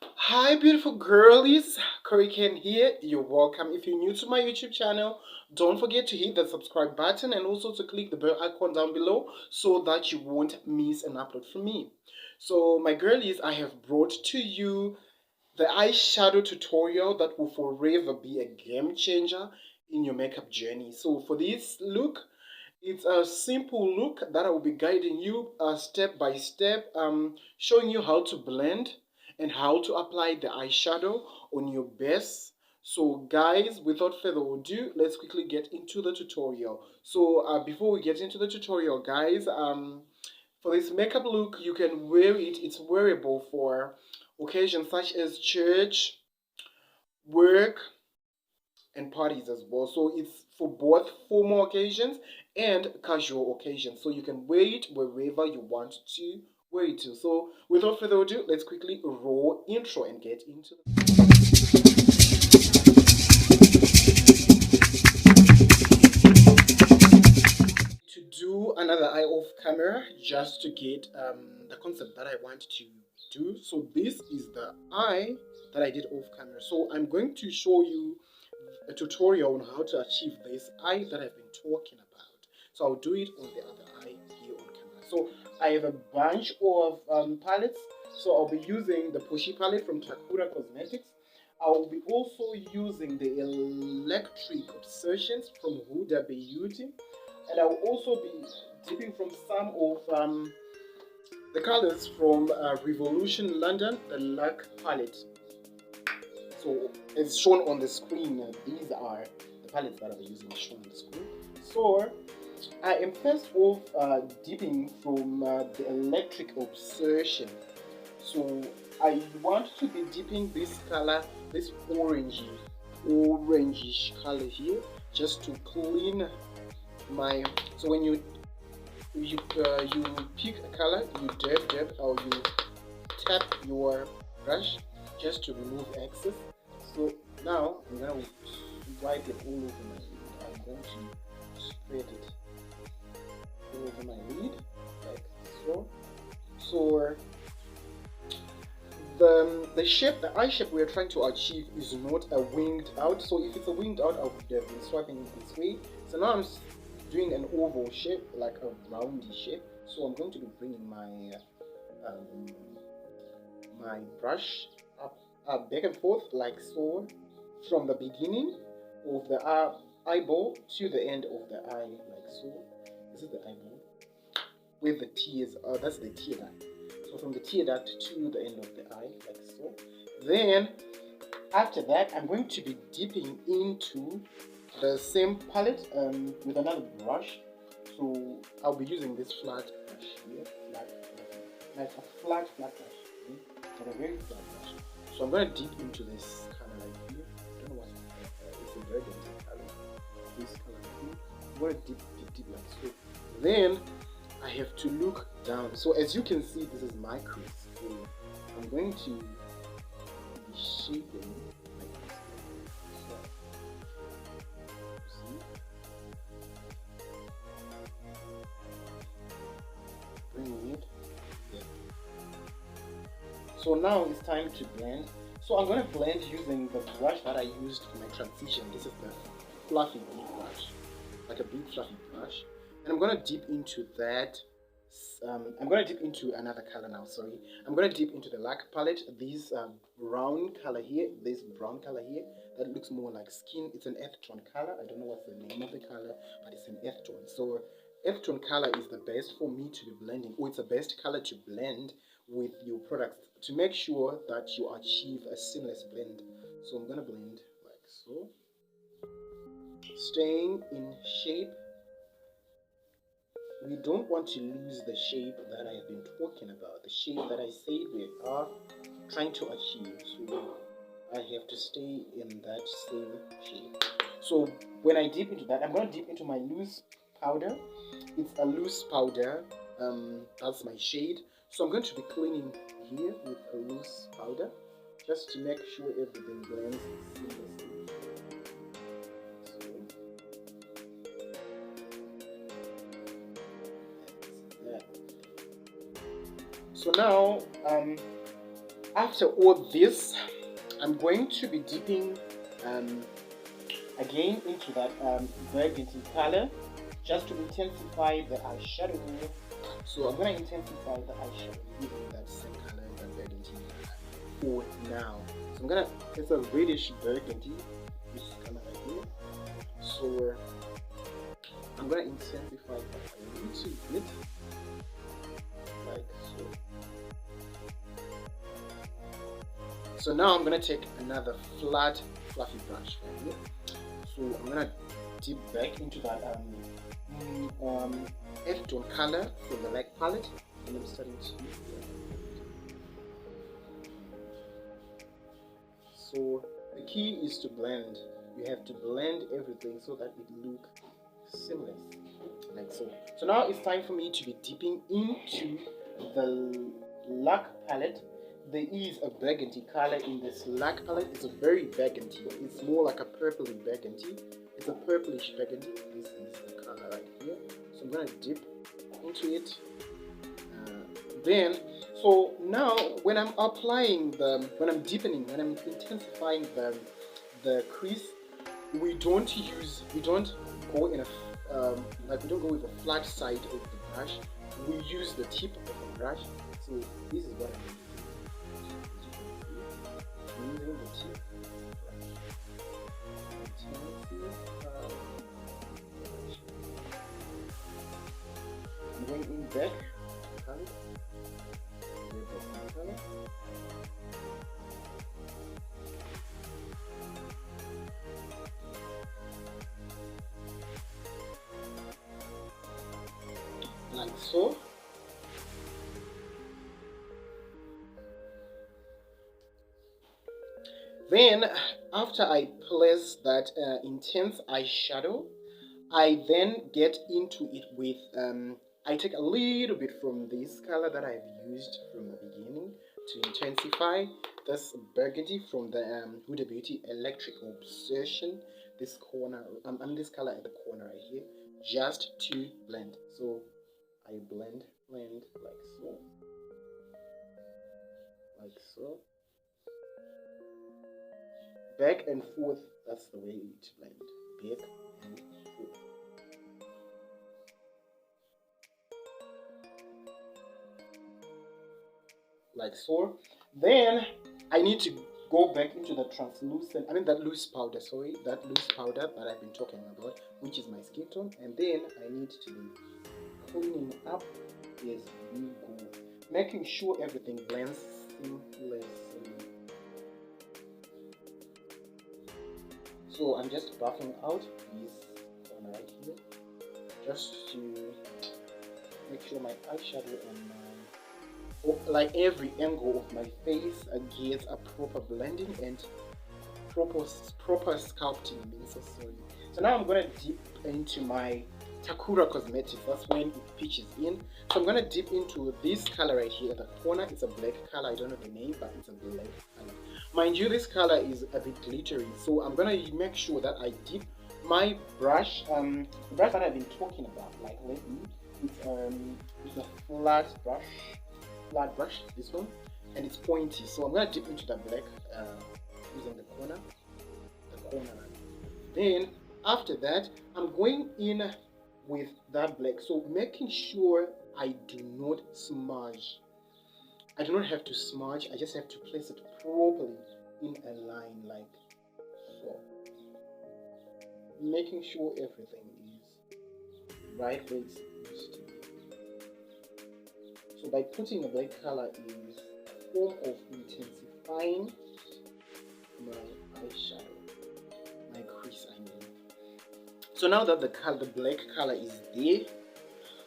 Hi, beautiful girlies. Corey here. You're welcome. If you're new to my YouTube channel, don't forget to hit the subscribe button and also to click the bell icon down below so that you won't miss an upload from me. So, my girlies, I have brought to you the eyeshadow tutorial that will forever be a game changer in your makeup journey. So, for this look, it's a simple look that I will be guiding you step by step, showing you how to blend and how to apply the eyeshadow on your base. So guys, without further ado, let's quickly get into the tutorial. So before we get into the tutorial, guys, for this makeup look, you can wear it. It's wearable for occasions such as church, work, and parties as well. So it's for both formal occasions and casual occasions. So you can wear it wherever you want to wear it to. So without further ado, let's quickly roll intro and get into to do another eye off camera just to get the concept that I want to do. So this is the eye that I did off camera. So I'm going to show you a tutorial on how to achieve this eye that I've been talking about. So I'll do it on the other eye here on camera. So I have a bunch of palettes. So I'll be using the Pushy palette from Takura Cosmetics. I'll be also using the Electric Obsessions from Huda Beauty. And I'll also be dipping from some of the colors from Revolution London, the Lac palette. So as shown on the screen, these are the palettes that I'll be using shown on the screen. So I am first off dipping from the Electric Obsession. So I want to be dipping this color, this orangish color here, just to clean my. So when you pick a color, you dab or you tap your brush just to remove excess. So now I'm going to wipe it all over my lid. I'm going to spread it all over my lid like so. So the shape, the eye shape we are trying to achieve is not a winged out. So if it's a winged out, I would have been swiping it this way. So now I'm doing an oval shape, like a roundy shape. So I'm going to be bringing um, my brush up back and forth like so, from the beginning of the eyeball to the end of the eye like so. This is the eyeball with the tears. That's the tear duct. So from the tear duct to the end of the eye like so. Then after that, I'm going to be dipping into the same palette with another brush. So I'll be using this flat brush here, like a flat brush, like a very flat brush. So I'm going to dip into this color right here. I don't know what it's a burgundy color. This color right here. I'm going to dip like so. Then I have to look down. So as you can see, this is my crease. So I'm going to be shaping like this. So, see? Bringing it. Yeah. So now it's time to blend. So I'm going to blend using the brush that I used for my transition. This is the fluffy big brush, like a big fluffy brush. And I'm going to dip into that. I'm going to dip into another color now, sorry. I'm going to dip into the Lac palette. This brown color here, that looks more like skin. It's an earth tone color. I don't know what's the name of the color, but it's an earth tone. So earth tone color is the best for me to be blending, or it's the best color to blend with your products to make sure that you achieve a seamless blend. So I'm going to blend like so, staying in shape. We don't want to lose the shape that I have been talking about, the shape that I said we are trying to achieve. So I have to stay in that same shape. So when I dip into that, I'm going to dip into my loose powder. It's a loose powder. That's my shade. So I'm going to be cleaning here with a loose powder just to make sure everything blends seamlessly. So now After all this, I'm going to be dipping again into that burgundy color just to intensify the eyeshadow. So I'm going to intensify the eyeshadow using that same color, that burgundy for now. So I'm going to, it's a reddish burgundy, this color right here. So I'm going to intensify that a little bit, like so. So now I'm going to take another flat fluffy brush right here. So I'm going to dip back into that earth tone color from the light palette, and I'm starting to so the key is to blend. You have to blend everything so that it looks seamless, like so. So now it's time for me to be dipping into the lac palette. There is a burgundy color in this lac palette. It's a very burgundy. It's more like a purpley burgundy. It's a purplish burgundy. This is the color right here. So I'm gonna dip into it. So now when I'm applying when I'm deepening, when I'm intensifying the crease, we don't go in a we don't go with the flat side of the brush. We use the tip of the brush. So this is what I'm using the tip. I'm going in back. Like so. Then after I place that intense eyeshadow, I then get into it with I take a little bit from this color that I've used from the beginning to intensify this burgundy from the Huda Beauty Electric Obsession. This corner, this color at the corner right here, just to blend. So I blend like so, like so, back and forth. That's the way to blend, back and forth. Like so. Then I need to go back into the translucent, that loose powder, that loose powder that I've been talking about, which is my skin tone, and then I need to be cleaning up as we go, making sure everything blends seamlessly. So I'm just buffing out this corner right here, just to make sure my eyeshadow and like every angle of my face gets a proper blending and proper sculpting. So now I'm gonna dip into my Takura Cosmetics. That's when it pitches in. So I'm gonna dip into this color right here at the corner. It's a black color. I don't know the name, but it's a black color. Mind you, this color is a bit glittery. So I'm gonna make sure that I dip my brush, the brush that I've been talking about, like lately. It's a flat brush, this one, and it's pointy. So I'm gonna dip into the black using the corner. Then after that, I'm going in with that black. So making sure I do not smudge. I do not have to smudge. I just have to place it properly in a line like so. Making sure everything is right where it's supposed to be. So by putting a black color is a form of intensifying my eyeshadow, my crease I mean. So now that the black color is there,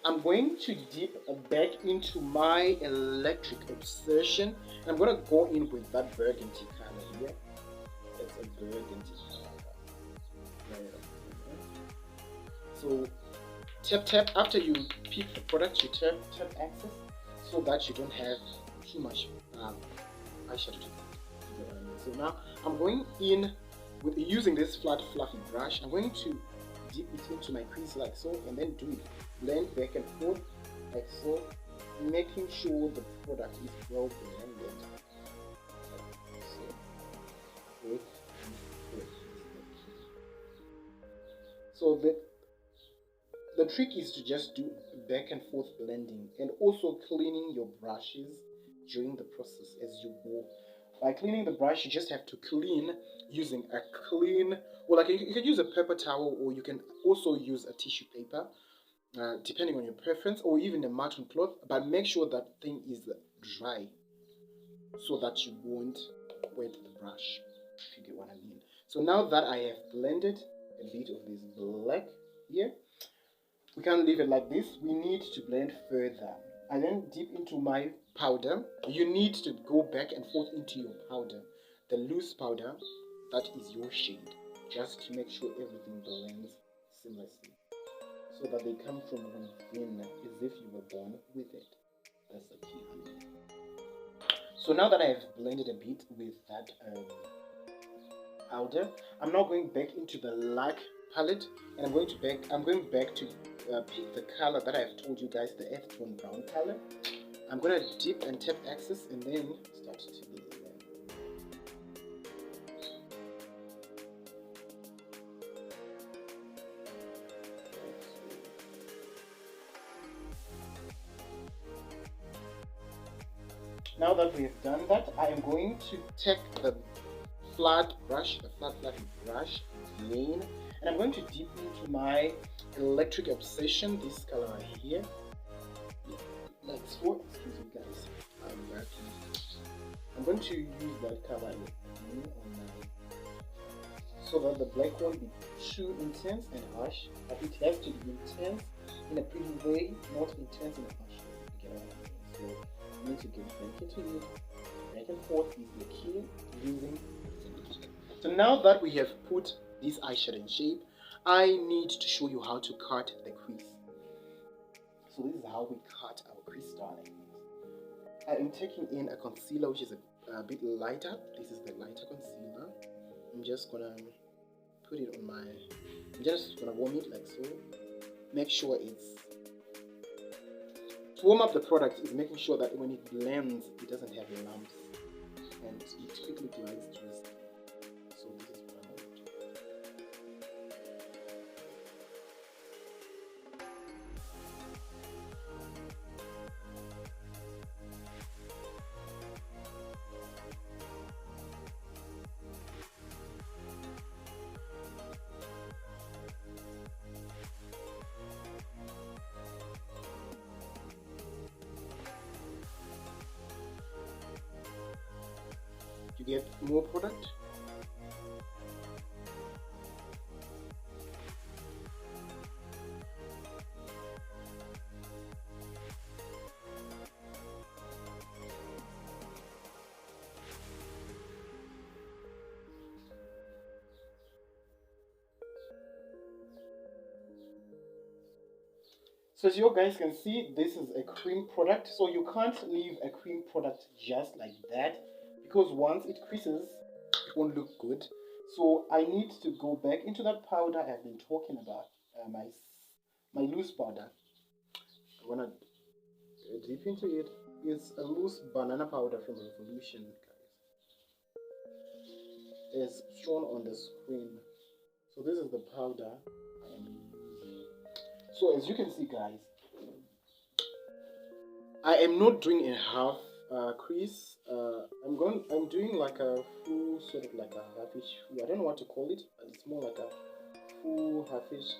I'm going to dip back into my Electric Obsession. And I'm going to go in with that burgundy color here. That's a burgundy color. So tap after you pick the product, you tap access so that you don't have too much eyeshadow. So now I'm going in with using this flat fluffy brush. I'm going to dip it into my crease like so, and then do it blend back and forth like so, making sure the product is well blended. So the trick is to just do back and forth blending, and also cleaning your brushes during the process as you go. By cleaning the brush, you just have to clean using a clean, or like you can use a paper towel, or you can also use a tissue paper, depending on your preference, or even a cotton cloth. But make sure that thing is dry so that you won't wet the brush, if you get what I mean. So now that I have blended a bit of this black here, we can't leave it like this. We need to blend further. I then dip into my powder. You need to go back and forth into your powder, the loose powder, that is your shade, just to make sure everything blends seamlessly, so that they come from within as if you were born with it. That's the key, honey. So now that I have blended a bit with that powder, I'm now going back into the light palette, and I'm going back to pick the color that I've told you guys, the earth tone brown color. I'm gonna dip and tap axis and then start to blend. Now that we have done that, I am going to take the flat brush again, and I'm going to dip into my Electric Obsession, this color right here, like so. Excuse me guys, I'm going to use that color again so that the black won't be too intense and harsh, but it has to be intense in a pretty way, not intense in a harsh way. You get what I mean? So you need to get back into it. Back and forth is the key using. So now that we have put this eyeshadow in shape, I need to show you how to cut the crease. So this is how we cut our crease, darling. I am taking in a concealer which is a bit lighter. This is the lighter concealer. I'm just gonna put it on I'm just gonna warm it like so. Make sure to warm up the product is making sure that when it blends, it doesn't have lumps and it quickly glides through. So this is what I want. To get more product. So as you guys can see, this is a cream product, so you can't leave a cream product just like that, because once it creases, it won't look good. So I need to go back into that powder I've been talking about, my loose powder. I wanna dip into it. It's a loose banana powder from Revolution, guys. It's shown on the screen. So this is the powder I am using. So as you can see, guys, I am not doing a half crease. I'm doing like a full, sort of like a halfish. I don't know what to call it, but it's more like a full halfish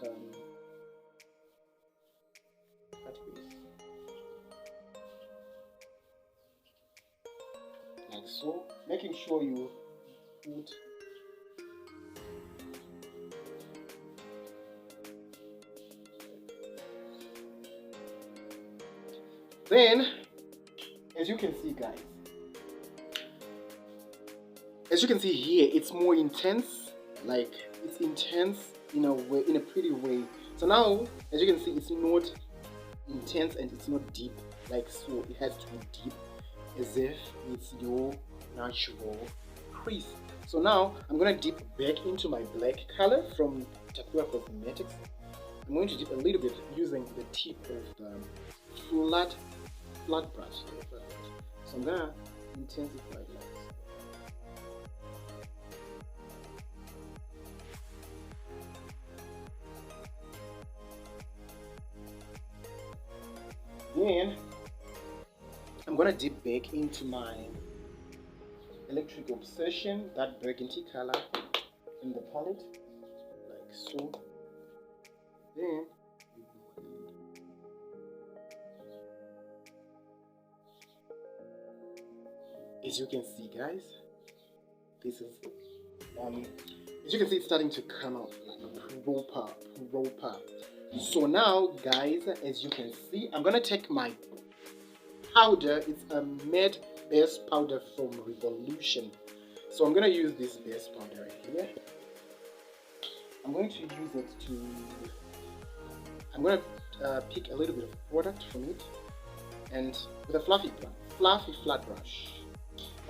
cut crease, like so. Making sure you put. Then, as you can see, guys, as you can see here, it's more intense. Like, it's intense in a way, in a pretty way. So now, as you can see, it's not intense and it's not deep. Like so, it has to be deep, as if it's your natural crease. So now, I'm gonna dip back into my black color from Takura Cosmetics. I'm going to dip a little bit using the tip of the flat brush. So I'm gonna intensify it. then I'm gonna dip back into my Electric Obsession, that burgundy color in the palette, like so. Then as you can see, guys, this is as you can see, it's starting to come out like proper. So now, guys, as you can see, I'm gonna take my powder. It's a matte base powder from Revolution. So I'm gonna use this base powder right here. I'm going to use it to. I'm gonna pick a little bit of product from it, and with a fluffy flat brush.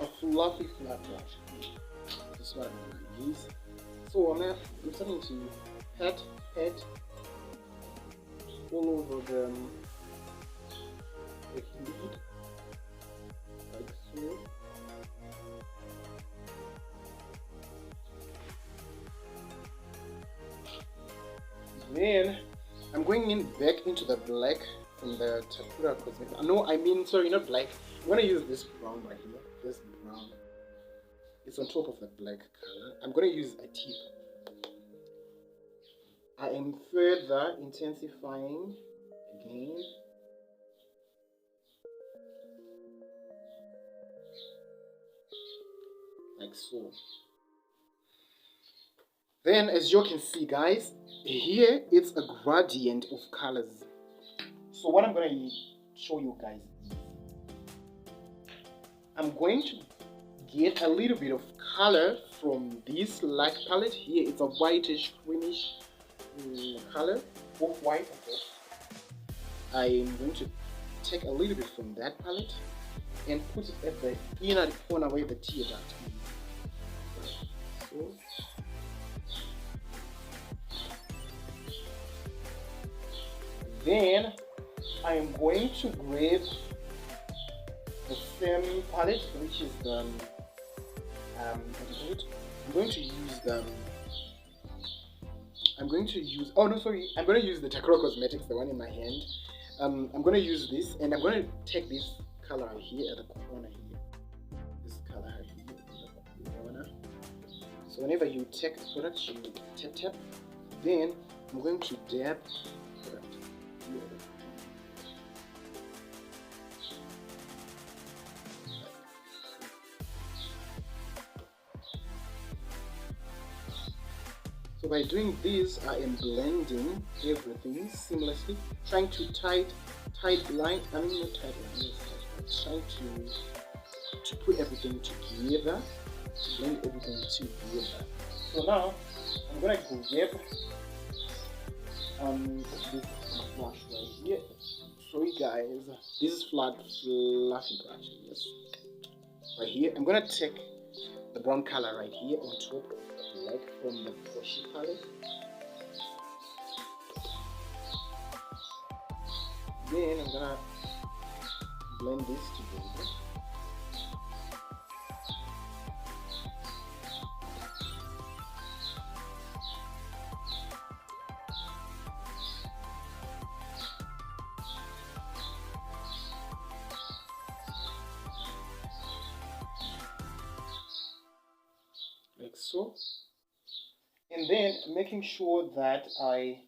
A fluffy flat brush. This is what I'm gonna use. So I'm starting to pat all over the lid, like so. Then I'm going in back into the black from the Takura Cosmetics. No, I mean, sorry, not black. I'm gonna use this brown right here. This brown. It's on top of the black color. I'm gonna use a tip. I am further intensifying again. Like so. Then, as you can see, guys, here it's a gradient of colors. So what I'm going to show you guys, I'm going to get a little bit of color from this light palette. Here it's a whitish greenish color, off-white. I'm going to take a little bit from that palette and put it at the inner corner where the tear duct is. So, then I am going to grab the same palette, which is the I'm going to use the I'm going to use the Takura Cosmetics, the one in my hand. I'm going to use this, and I'm going to take this color here at the corner here. This color here in the corner. So whenever you take the product, you tap. Then I'm going to dab product here. So by doing this, I am blending everything seamlessly, trying to trying to put everything together, to blend everything together. So now I'm gonna grab this brush right here. Sorry guys, this is fluffy brush. Yes, right here. I'm gonna take the brown color right here on top, like from the Poshi palette. Then I'm gonna blend this together. Like so. And then making sure that I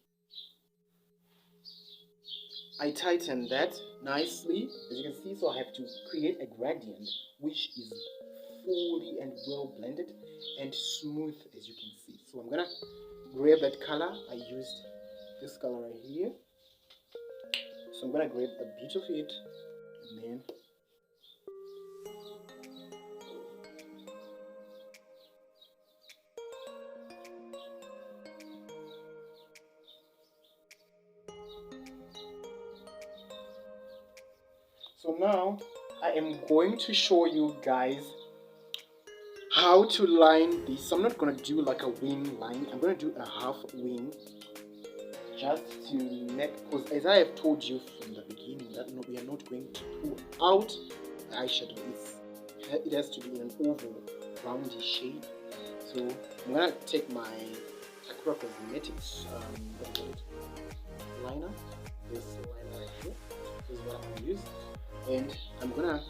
tighten that nicely, as you can see. So I have to create a gradient which is fully and well blended and smooth, as you can see. So I'm gonna grab that color. I used this color right here. So I'm gonna grab a bit of it, and then so now I am going to show you guys how to line this. I'm not going to do like a wing line. I'm going to do a half wing, just to make, because as I have told you from the beginning that we are not going to pull out the eyeshadow. It has to be in an oval, roundy shape. So I'm going to take my Sakura Cosmetics liner, this liner right here. This is what I'm gonna use, and I'm gonna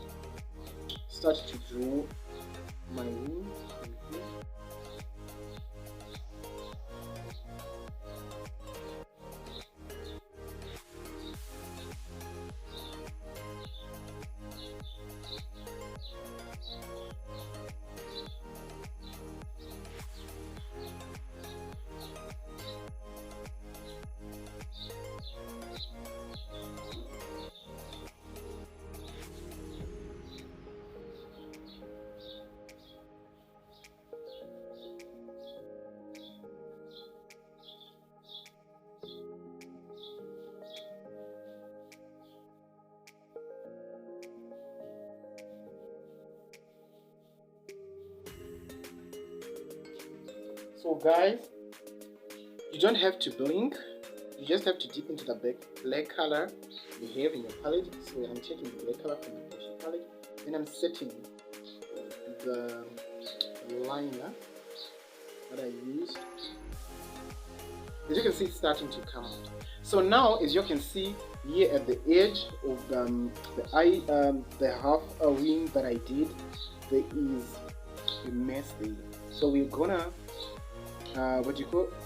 start to draw my wing. So guys, you don't have to blink, you just have to dip into the black color you have in your palette. So I'm taking the black color from the brush palette, then I'm setting the liner that I used. As you can see, it's starting to come out. So now, as you can see here at the edge of the half wing that I did, there is a mess there. So we're gonna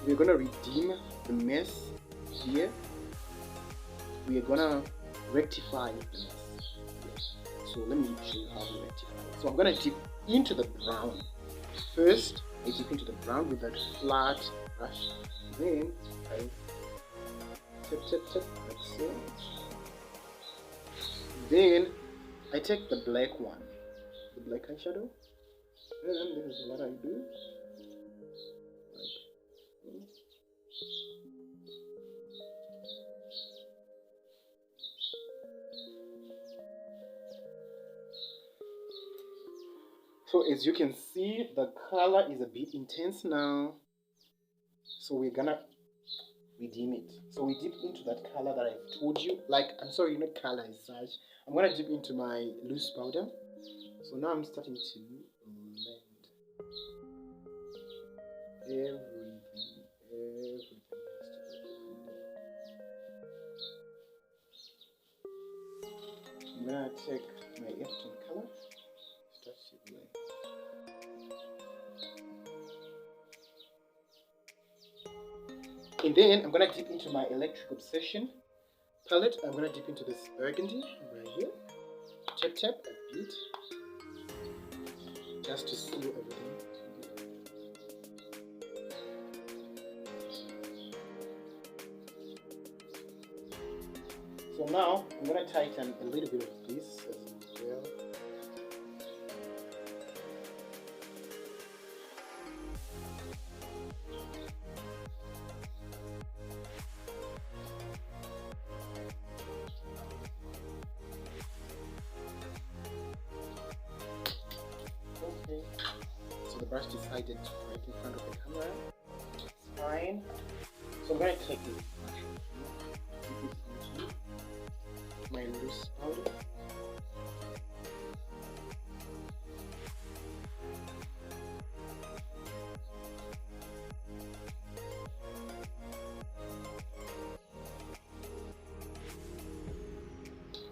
we're gonna redeem the mess here. We are gonna rectify the mess. Yes. So let me show you how we rectify it. So I'm gonna dip into the brown first. I dip into the brown with that flat brush. Then I tap like so. Then I take the black one, the black eyeshadow. And this is what I do. So as you can see, the color is a bit intense now. So we're gonna redeem it. So we dip into that color that I told you. Like, I'm sorry, not color as such. I'm gonna dip into my loose powder. So now I'm starting to blend everything has to be blended. I'm gonna take my F-tone color, start to blend. And then I'm gonna dip into my Electric Obsession palette. I'm gonna dip into this burgundy right here. Tap a bit, just to seal everything. So now I'm gonna tighten a little bit of this as well. Okay, so the brush decided to right in front of the camera. It's fine. So I'm going to take this brush into my loose powder.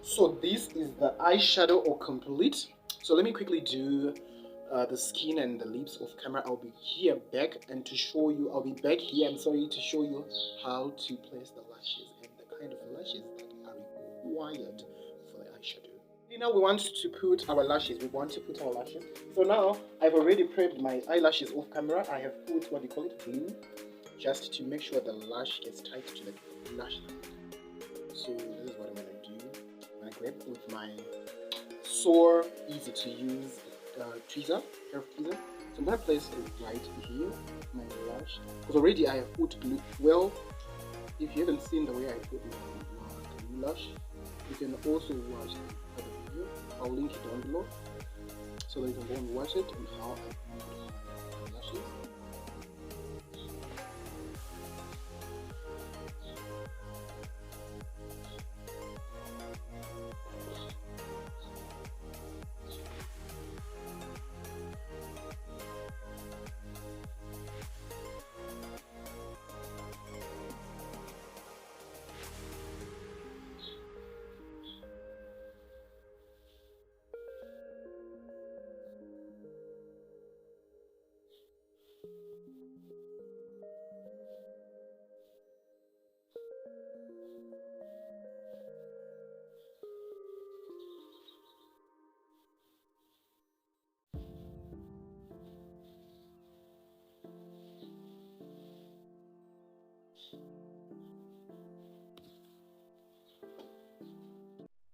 So this is the eyeshadow all complete. So let me quickly do the skin and the lips off camera. I'll be here back and to show you, I'll be back here, I'm sorry, to show you how to place the lashes and the kind of lashes that are required for the eyeshadow. Now we want to put our lashes. So now I've already prepped my eyelashes off camera. I have put what they call it, glue, just to make sure the lash gets tight to the lash line. So this is what I'm gonna do. I'm gonna grab with my easy to use tweezer, hair tweezer. So I'm gonna place it right here, my lash, because already I have put glue. Well, if you haven't seen the way I put my glue lash, you can also watch the video. I'll link it down below so that you can go and watch it and how I put my lashes.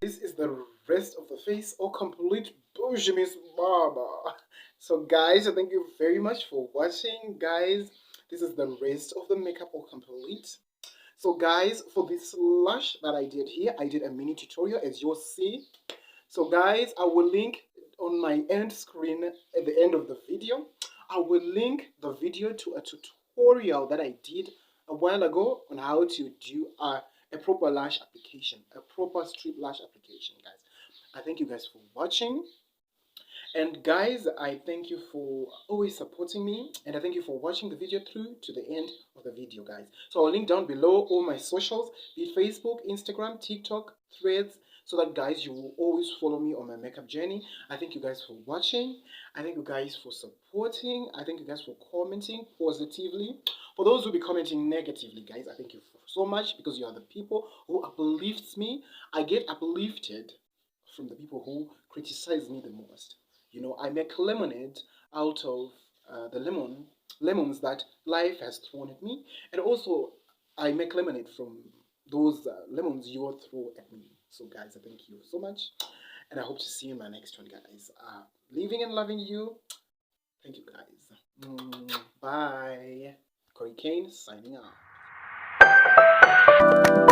this is the rest of the face, or complete bougie Miss Baba. So guys, thank you very much for watching, guys. This is the rest of the makeup all complete. So guys, for this lash that I did here, I did a mini tutorial as you'll see. So guys, I will link on my end screen at the end of the video. I will link the video to a tutorial that I did a while ago on how to do a proper lash application, a proper strip lash application, guys. I thank you guys for watching. And guys, I thank you for always supporting me, and I thank you for watching the video through to the end of the video, guys. So I'll link down below all my socials, be it Facebook, Instagram, TikTok, Threads, so that guys, you will always follow me on my makeup journey. I thank you guys for watching. I thank you guys for supporting. I thank you guys for commenting positively. For those who be commenting negatively, guys, I thank you so much, because you are the people who uplifts me. I get uplifted from the people who criticize me the most. You know, I make lemonade out of the lemons that life has thrown at me, and also I make lemonade from those lemons you will throw at me. So, guys, I thank you so much, and I hope to see you in my next one, guys. Living and loving you. Thank you, guys. Bye. Corey Kane signing out.